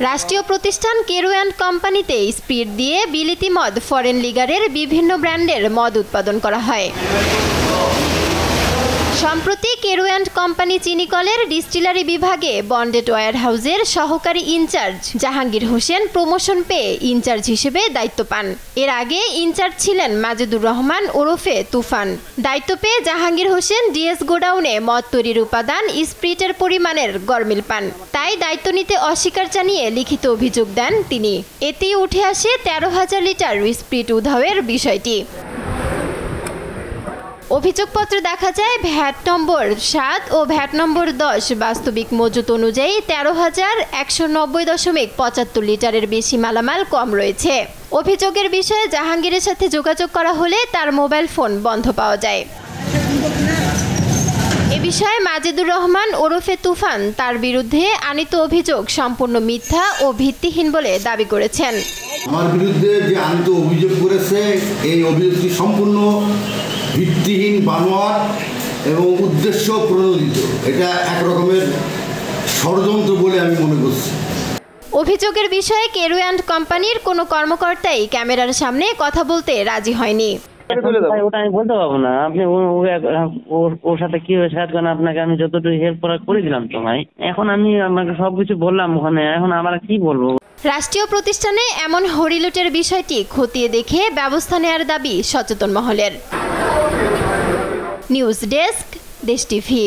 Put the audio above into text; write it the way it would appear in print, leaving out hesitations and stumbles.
রাষ্ট্রীয় প্রতিষ্ঠান কেরু অ্যান্ড কোম্পানিতে স্পিরিট দিয়ে বিলিতি মদ ফরেন লিগারের বিভিন্ন ব্র্যান্ডের মদ উৎপাদন করা হয়। সম্প্রতি কেরু অ্যান্ড কোম্পানি চিনিকলের ডিস্টিলারি বিভাগে বন্ডেড ওয়্যার হাউসের সহকারী ইনচার্জ জাহাঙ্গীর হোসেন প্রমোশন পেয়ে ইনচার্জ হিসেবে দায়িত্ব পান। এর আগে ইনচার্জ ছিলেন মাজেদুর রহমান ওরফে তুফান। দায়িত্ব পেয়ে জাহাঙ্গীর হোসেন ডিএস গোডাউনে মদ তৈরির উপাদান স্পিরিটের পরিমাণের গরমিল পান। তাই দায়িত্ব নিতে অস্বীকার জানিয়ে লিখিত অভিযোগ দেন তিনি। এতেই উঠে আসে 13,000 লিটার স্পিরিট উধাওয়ের বিষয়টি। অভিযোগপত্রে দেখা যায় ভ্যাট নম্বর 7 ও ভ্যাট নম্বর 10 বাস্তবিক মজুত অনুযায়ী 13,190.75 লিটারের বেশি মালামাল কম রয়েছে। অভিযোগের বিষয়ে জাহাঙ্গীরের সাথে যোগাযোগ করা হলে তার মোবাইল ফোন বন্ধ পাওয়া যায়। এ বিষয়ে মাজেদুর রহমান ওরফে তুফান তার বিরুদ্ধে আনিত অভিযোগ সম্পূর্ণ মিথ্যা ও ভিত্তিহীন বলে দাবি করেছেন। আমার বিরুদ্ধে যে আনিত অভিযোগ করেছে এই অভিযোগটি সম্পূর্ণ ভিত্তিহীন, বানোয়াট এবং উদ্দেশ্য প্রণোদিত। এটা এক রকমের ষড়যন্ত্র বলে আমি মনে করছি। অভিযোগের বিষয়ে কেরু অ্যান্ড কোম্পানির কোনো কর্মকর্তাই ক্যামেরার সামনে কথা বলতে রাজি হয়নি। ওটা আমি বলতে পারবো না। আপনি ওর সাথে কি হয়েছে আপনাকে আমি যতটুকু হেল্প করে দিলাম তো ভাই। এখন আমি আপনাকে সবকিছু বললাম ওখানে, এখন আবার কি বলবো। রাষ্ট্রীয় প্রতিষ্ঠানে এমন হরিলুটের বিষয়টি খতিয়ে দেখে ব্যবস্থা নেওয়ার দাবি সচেতন মহলের। নিউজ ডেস্ক, দেশ টিভি।